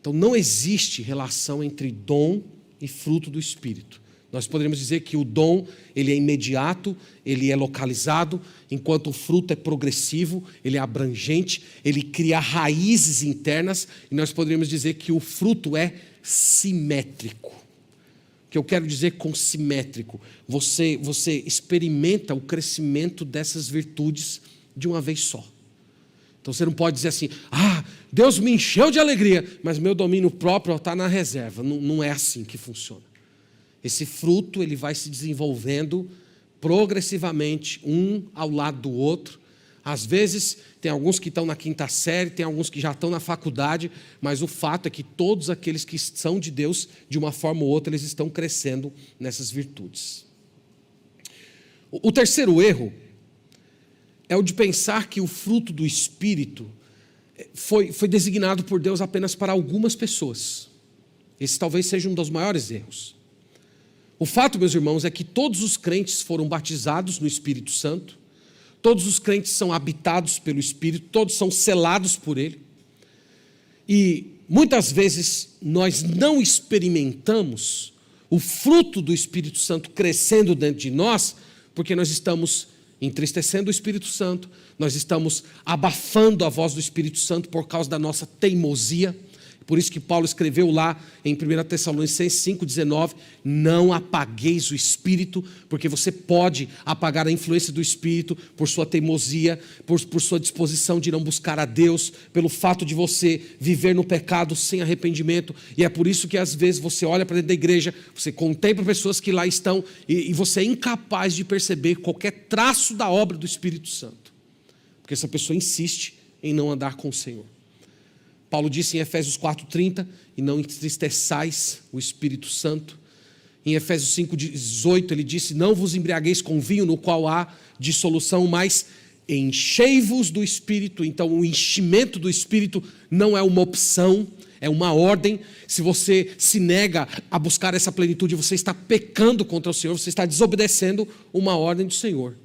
[SPEAKER 1] Então não existe relação entre dom e fruto do Espírito. Nós poderíamos dizer que o dom, ele é imediato, ele é localizado, enquanto o fruto é progressivo, ele é abrangente, ele cria raízes internas, e nós poderíamos dizer que o fruto é simétrico. O que eu quero dizer com simétrico? Você experimenta o crescimento dessas virtudes de uma vez só. Então você não pode dizer assim, Deus me encheu de alegria, mas meu domínio próprio está na reserva. Não é assim que funciona. Esse fruto ele vai se desenvolvendo progressivamente, um ao lado do outro. Às vezes, tem alguns que estão na 5ª série, tem alguns que já estão na faculdade, mas o fato é que todos aqueles que são de Deus, de uma forma ou outra, eles estão crescendo nessas virtudes. O terceiro erro é o de pensar que o fruto do Espírito foi designado por Deus apenas para algumas pessoas. Esse talvez seja um dos maiores erros. O fato, meus irmãos, é que todos os crentes foram batizados no Espírito Santo, todos os crentes são habitados pelo Espírito, todos são selados por Ele. E muitas vezes nós não experimentamos o fruto do Espírito Santo crescendo dentro de nós, porque nós estamos entristecendo o Espírito Santo, nós estamos abafando a voz do Espírito Santo por causa da nossa teimosia. Por isso que Paulo escreveu lá em 1 Tessalonicenses 5,19, não apagueis o Espírito, porque você pode apagar a influência do Espírito por sua teimosia, por sua disposição de não buscar a Deus, pelo fato de você viver no pecado sem arrependimento. E é por isso que às vezes você olha para dentro da igreja, você contempla pessoas que lá estão e você é incapaz de perceber qualquer traço da obra do Espírito Santo, porque essa pessoa insiste em não andar com o Senhor. Paulo disse em Efésios 4,30, e não entristeçais o Espírito Santo. Em Efésios 5,18 ele disse, não vos embriagueis com vinho no qual há dissolução, mas enchei-vos do Espírito. Então o enchimento do Espírito não é uma opção, é uma ordem. Se você se nega a buscar essa plenitude, você está pecando contra o Senhor, você está desobedecendo uma ordem do Senhor.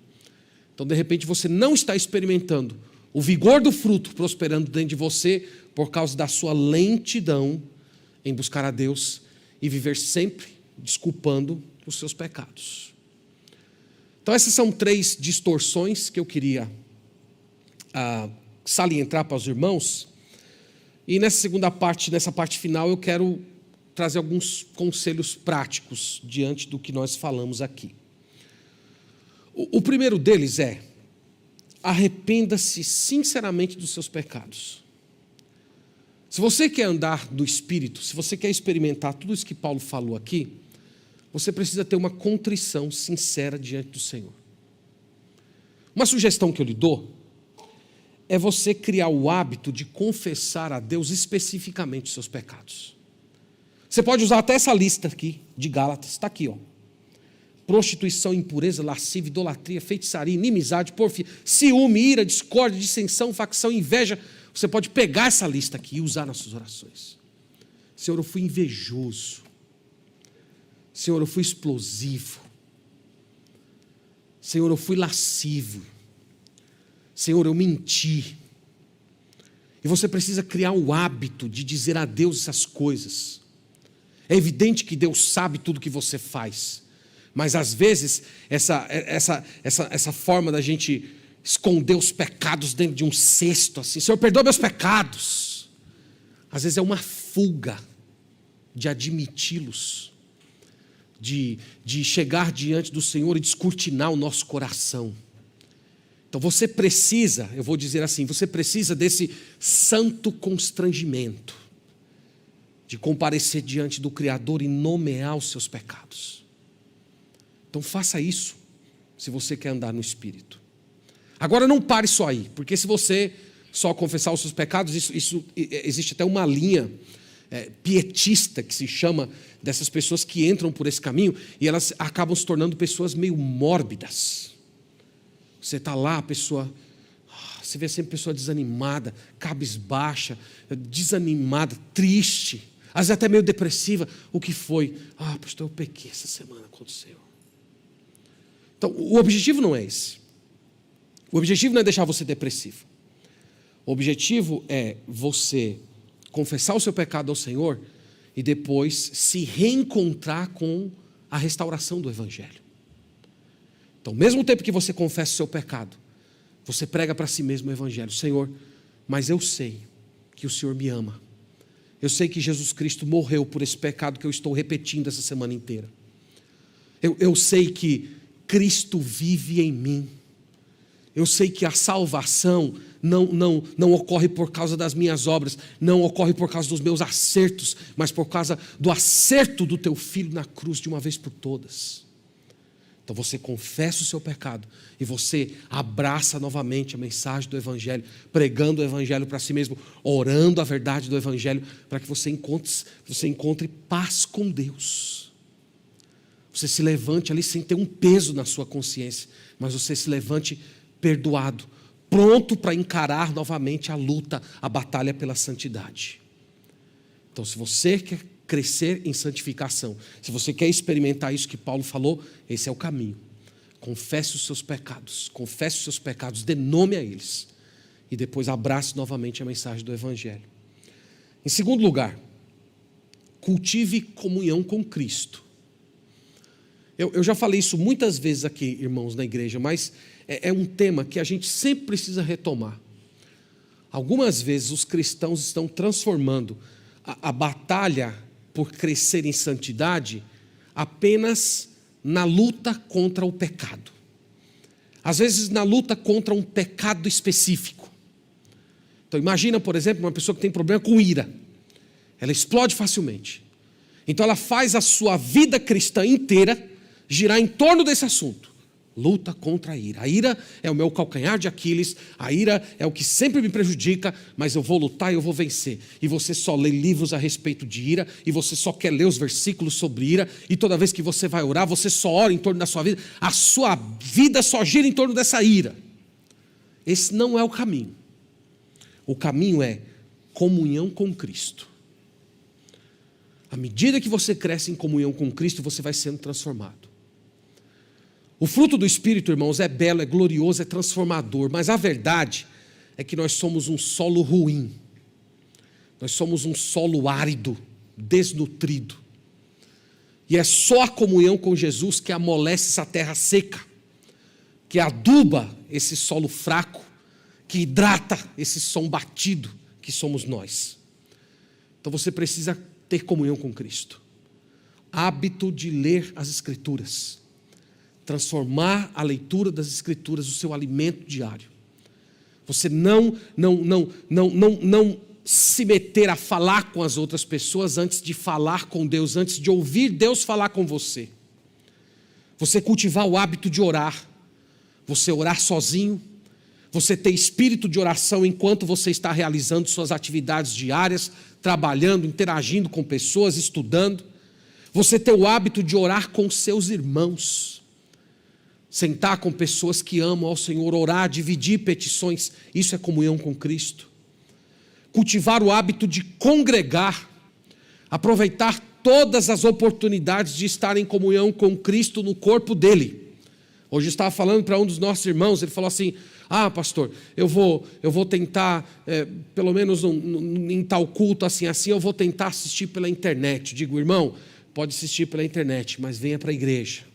[SPEAKER 1] Então de repente você não está experimentando o vigor do fruto prosperando dentro de você, por causa da sua lentidão em buscar a Deus e viver sempre desculpando os seus pecados. Então essas são 3 distorções que eu queria salientar para os irmãos. E nessa segunda parte, nessa parte final, eu quero trazer alguns conselhos práticos diante do que nós falamos aqui. O primeiro deles é, arrependa-se sinceramente dos seus pecados. Se você quer andar no Espírito, se você quer experimentar tudo isso que Paulo falou aqui, você precisa ter uma contrição sincera diante do Senhor. Uma sugestão que eu lhe dou é você criar o hábito de confessar a Deus especificamente os seus pecados. Você pode usar até essa lista aqui de Gálatas, está aqui, prostituição, impureza, lascívia, idolatria, feitiçaria, inimizade, porfia, ciúme, ira, discórdia, dissensão, facção, inveja. Você pode pegar essa lista aqui e usar nas suas orações. Senhor, eu fui invejoso. Senhor, eu fui explosivo. Senhor, eu fui lascivo. Senhor, eu menti. E você precisa criar o hábito de dizer a Deus essas coisas. É evidente que Deus sabe tudo que você faz. Mas às vezes, essa forma da gente esconder os pecados dentro de um cesto, assim, Senhor, perdoa meus pecados. Às vezes é uma fuga de admiti-los, de chegar diante do Senhor e descortinar o nosso coração. Então você precisa, eu vou dizer assim, você precisa desse santo constrangimento, de comparecer diante do Criador e nomear os seus pecados. Então faça isso, se você quer andar no Espírito. Agora não pare só aí, porque se você só confessar os seus pecados, existe até uma linha pietista que se chama dessas pessoas que entram por esse caminho e elas acabam se tornando pessoas meio mórbidas. Você está lá, a pessoa, você vê sempre pessoa desanimada, cabisbaixa, desanimada, triste, às vezes até meio depressiva. O que foi? Pastor, eu pequei essa semana contra o Senhor. Então, o objetivo não é esse. O objetivo não é deixar você depressivo. O objetivo é você confessar o seu pecado ao Senhor e depois se reencontrar com a restauração do Evangelho. Então, ao mesmo tempo que você confessa o seu pecado, você prega para si mesmo o Evangelho. Senhor, mas eu sei que o Senhor me ama. Eu sei que Jesus Cristo morreu por esse pecado que eu estou repetindo essa semana inteira. Eu sei que Cristo vive em mim. Eu sei que a salvação não ocorre por causa das minhas obras, não ocorre por causa dos meus acertos, mas por causa do acerto do teu Filho na cruz de uma vez por todas. Então você confessa o seu pecado e você abraça novamente a mensagem do Evangelho, pregando o Evangelho para si mesmo, orando a verdade do Evangelho, para que você encontre paz com Deus. Você se levante ali sem ter um peso na sua consciência, mas você se levante perdoado, pronto para encarar novamente a luta, a batalha pela santidade. Então, se você quer crescer em santificação, se você quer experimentar isso que Paulo falou, esse é o caminho. Confesse os seus pecados, dê nome a eles, e depois abrace novamente a mensagem do Evangelho. Em segundo lugar, cultive comunhão com Cristo. Eu já falei isso muitas vezes aqui, irmãos, na igreja, mas é um tema que a gente sempre precisa retomar. Algumas vezes os cristãos estão transformando a batalha por crescer em santidade apenas na luta contra o pecado. Às vezes na luta contra um pecado específico. Então imagina, por exemplo, uma pessoa que tem problema com ira. Ela explode facilmente. Então ela faz a sua vida cristã inteira girar em torno desse assunto. Luta contra a ira. A ira é o meu calcanhar de Aquiles, a ira é o que sempre me prejudica, mas eu vou lutar e eu vou vencer. E você só lê livros a respeito de ira, e você só quer ler os versículos sobre ira, e toda vez que você vai orar, você só ora em torno da sua vida, a sua vida só gira em torno dessa ira. Esse não é o caminho. O caminho é comunhão com Cristo. À medida que você cresce em comunhão com Cristo, você vai sendo transformado. O fruto do Espírito, irmãos, é belo, é glorioso, é transformador, mas a verdade é que nós somos um solo ruim, nós somos um solo árido, desnutrido, e é só a comunhão com Jesus que amolece essa terra seca, que aduba esse solo fraco, que hidrata esse som batido que somos nós. Então você precisa ter comunhão com Cristo, hábito de ler as Escrituras, transformar a leitura das Escrituras o seu alimento diário. Você não se meter a falar com as outras pessoas antes de falar com Deus, antes de ouvir Deus falar com você. Você cultivar o hábito de orar, você orar sozinho, você ter espírito de oração enquanto você está realizando suas atividades diárias, trabalhando, interagindo com pessoas, estudando. Você ter o hábito de orar com seus irmãos, sentar com pessoas que amam ao Senhor, orar, dividir petições, isso é comunhão com Cristo. Cultivar o hábito de congregar, aproveitar todas as oportunidades de estar em comunhão com Cristo no corpo dele. Hoje eu estava falando para um dos nossos irmãos, ele falou assim: pastor, eu vou tentar, pelo menos em tal culto assim, eu vou tentar assistir pela internet. Digo, irmão, pode assistir pela internet, mas venha para a igreja.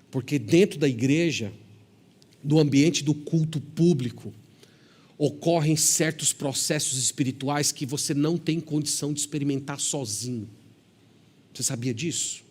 [SPEAKER 1] Porque dentro da igreja, no ambiente do culto público, ocorrem certos processos espirituais que você não tem condição de experimentar sozinho. Você sabia disso?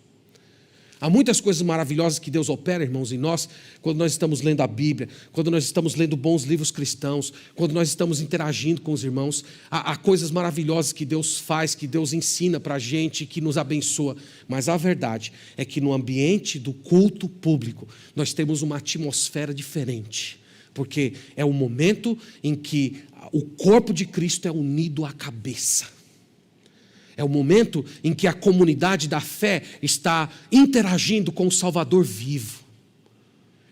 [SPEAKER 1] Há muitas coisas maravilhosas que Deus opera, irmãos, em nós, quando nós estamos lendo a Bíblia, quando nós estamos lendo bons livros cristãos, quando nós estamos interagindo com os irmãos. Há coisas maravilhosas que Deus faz, que Deus ensina para a gente, que nos abençoa. Mas a verdade é que no ambiente do culto público, nós temos uma atmosfera diferente. Porque é o momento em que o corpo de Cristo é unido à cabeça. É o momento em que a comunidade da fé está interagindo com o Salvador vivo.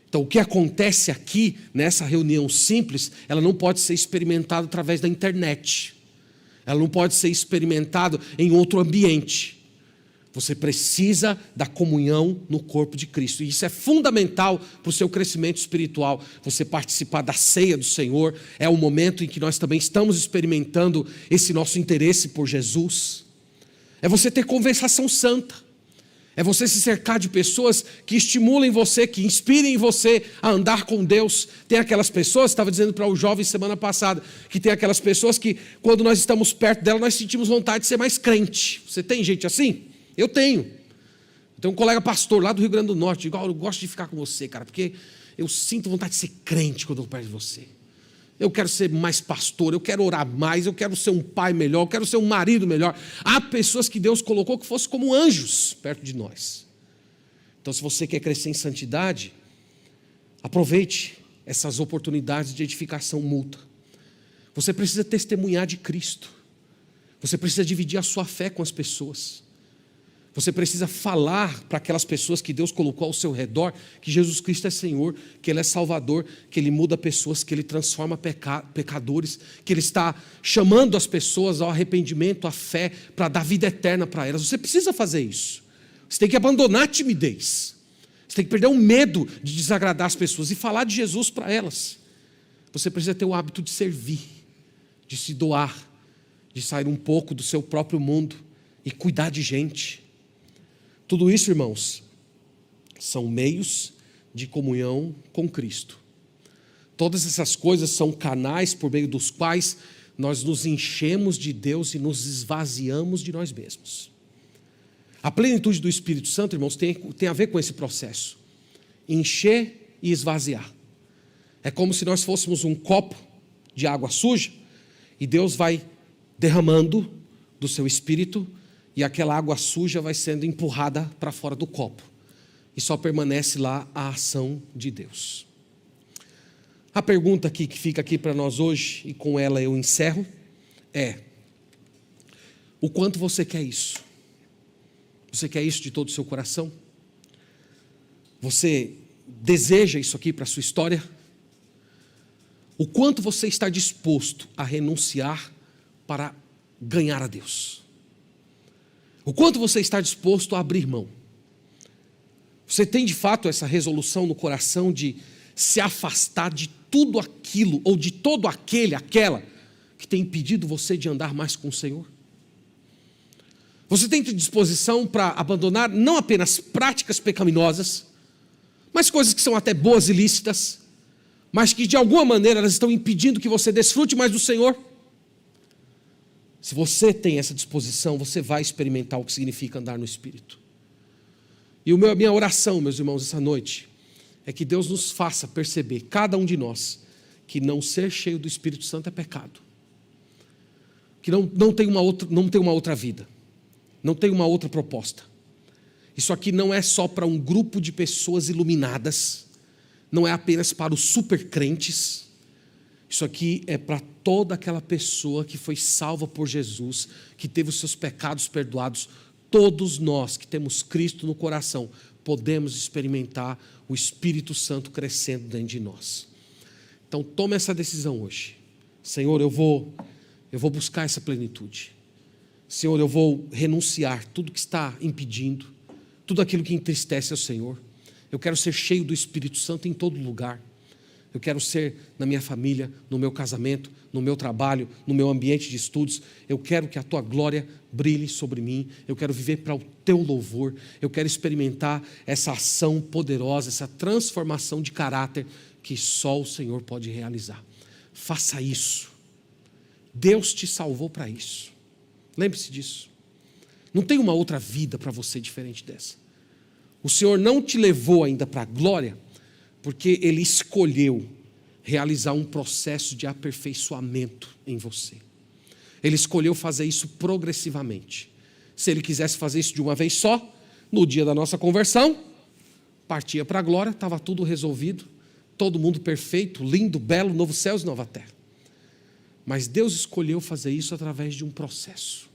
[SPEAKER 1] Então, o que acontece aqui, nessa reunião simples, ela não pode ser experimentada através da internet. Ela não pode ser experimentada em outro ambiente. Você precisa da comunhão no corpo de Cristo. E isso é fundamental para o seu crescimento espiritual. Você participar da ceia do Senhor é o momento em que nós também estamos experimentando esse nosso interesse por Jesus. É você ter conversação santa. É você se cercar de pessoas que estimulem você, que inspirem você a andar com Deus. Tem aquelas pessoas, estava dizendo para o jovem semana passada, que tem aquelas pessoas que quando nós estamos perto dela, nós sentimos vontade de ser mais crente. Você tem gente assim? Eu tenho. Eu tenho um colega pastor lá do Rio Grande do Norte, igual eu gosto de ficar com você, cara, porque eu sinto vontade de ser crente quando eu estou perto de você. Eu quero ser mais pastor, eu quero orar mais, eu quero ser um pai melhor, eu quero ser um marido melhor. Há pessoas que Deus colocou que fossem como anjos perto de nós. Então, se você quer crescer em santidade, aproveite essas oportunidades de edificação mútua. Você precisa testemunhar de Cristo. Você precisa dividir a sua fé com as pessoas. Você precisa falar para aquelas pessoas que Deus colocou ao seu redor que Jesus Cristo é Senhor, que Ele é Salvador, que Ele muda pessoas, que Ele transforma pecadores, que Ele está chamando as pessoas ao arrependimento, à fé, para dar vida eterna para elas. Você precisa fazer isso. Você tem que abandonar a timidez. Você tem que perder o medo de desagradar as pessoas e falar de Jesus para elas. Você precisa ter o hábito de servir, de se doar, de sair um pouco do seu próprio mundo e cuidar de gente. Tudo isso, irmãos, são meios de comunhão com Cristo. Todas essas coisas são canais por meio dos quais nós nos enchemos de Deus e nos esvaziamos de nós mesmos. A plenitude do Espírito Santo, irmãos, tem a ver com esse processo. Encher e esvaziar. É como se nós fôssemos um copo de água suja e Deus vai derramando do seu Espírito e aquela água suja vai sendo empurrada para fora do copo. E só permanece lá a ação de Deus. A pergunta que fica aqui para nós hoje, e com ela eu encerro, é: o quanto você quer isso? Você quer isso de todo o seu coração? Você deseja isso aqui para a sua história? O quanto você está disposto a renunciar para ganhar a Deus? O quanto você está disposto a abrir mão? Você tem de fato essa resolução no coração de se afastar de tudo aquilo ou de todo aquela que tem impedido você de andar mais com o Senhor? Você tem disposição para abandonar não apenas práticas pecaminosas, mas coisas que são até boas e lícitas, mas que de alguma maneira elas estão impedindo que você desfrute mais do Senhor? Se você tem essa disposição, você vai experimentar o que significa andar no Espírito. E a minha oração, meus irmãos, essa noite, é que Deus nos faça perceber, cada um de nós, que não ser cheio do Espírito Santo é pecado. Que não tem uma outra vida. Não tem uma outra proposta. Isso aqui não é só para um grupo de pessoas iluminadas, não é apenas para os supercrentes. Isso aqui é para toda aquela pessoa que foi salva por Jesus, que teve os seus pecados perdoados. Todos nós que temos Cristo no coração, podemos experimentar o Espírito Santo crescendo dentro de nós. Então tome essa decisão hoje. Senhor, eu vou buscar essa plenitude. Senhor, eu vou renunciar tudo que está impedindo, tudo aquilo que entristece ao Senhor. Eu quero ser cheio do Espírito Santo em todo lugar. Eu quero ser na minha família, no meu casamento, no meu trabalho, no meu ambiente de estudos. Eu quero que a Tua glória brilhe sobre mim. Eu quero viver para o Teu louvor. Eu quero experimentar essa ação poderosa, essa transformação de caráter que só o Senhor pode realizar. Faça isso. Deus te salvou para isso. Lembre-se disso. Não tem uma outra vida para você diferente dessa. O Senhor não te levou ainda para a glória, porque Ele escolheu realizar um processo de aperfeiçoamento em você. Ele escolheu fazer isso progressivamente. Se Ele quisesse fazer isso de uma vez só, no dia da nossa conversão, partia para a glória, estava tudo resolvido, todo mundo perfeito, lindo, belo, novo céus e nova terra. Mas Deus escolheu fazer isso através de um processo,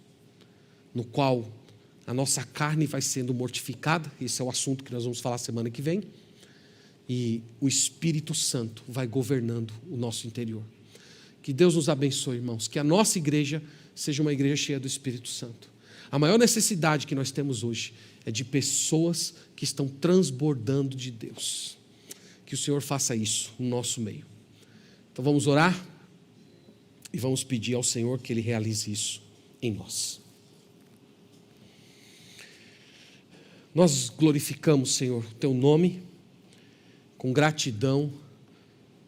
[SPEAKER 1] no qual a nossa carne vai sendo mortificada, esse é o assunto que nós vamos falar semana que vem, e o Espírito Santo vai governando o nosso interior. Que Deus nos abençoe, irmãos, que a nossa igreja seja uma igreja cheia do Espírito Santo. A maior necessidade que nós temos hoje é de pessoas que estão transbordando de Deus. Que o Senhor faça isso no nosso meio. Então vamos orar e vamos pedir ao Senhor que Ele realize isso em nós. Nós glorificamos, Senhor, o Teu nome, com gratidão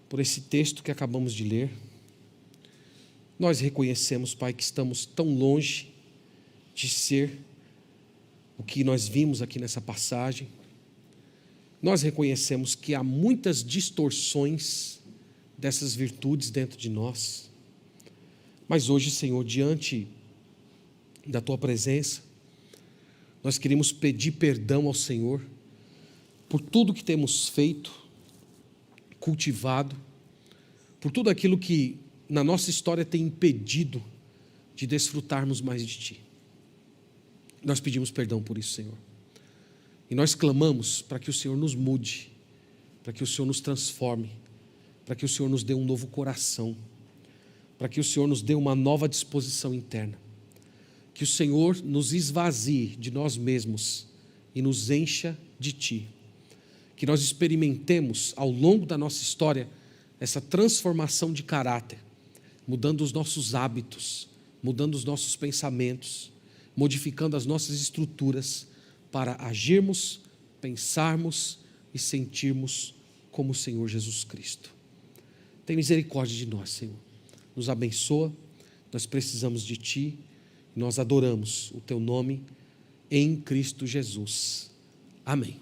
[SPEAKER 1] por esse texto que acabamos de ler. Nós reconhecemos, Pai, que estamos tão longe de ser o que nós vimos aqui nessa passagem. Nós reconhecemos que há muitas distorções dessas virtudes dentro de nós. Mas hoje, Senhor, diante da Tua presença, nós queremos pedir perdão ao Senhor por tudo que temos feito, cultivado, por tudo aquilo que na nossa história tem impedido de desfrutarmos mais de Ti. Nós pedimos perdão por isso, Senhor. E nós clamamos para que o Senhor nos mude, para que o Senhor nos transforme, para que o Senhor nos dê um novo coração, para que o Senhor nos dê uma nova disposição interna. Que o Senhor nos esvazie de nós mesmos e nos encha de Ti. Que nós experimentemos ao longo da nossa história essa transformação de caráter, mudando os nossos hábitos, mudando os nossos pensamentos, modificando as nossas estruturas para agirmos, pensarmos e sentirmos como o Senhor Jesus Cristo. Tem misericórdia de nós, Senhor. Nos abençoa, nós precisamos de Ti. Nós adoramos o Teu nome em Cristo Jesus. Amém.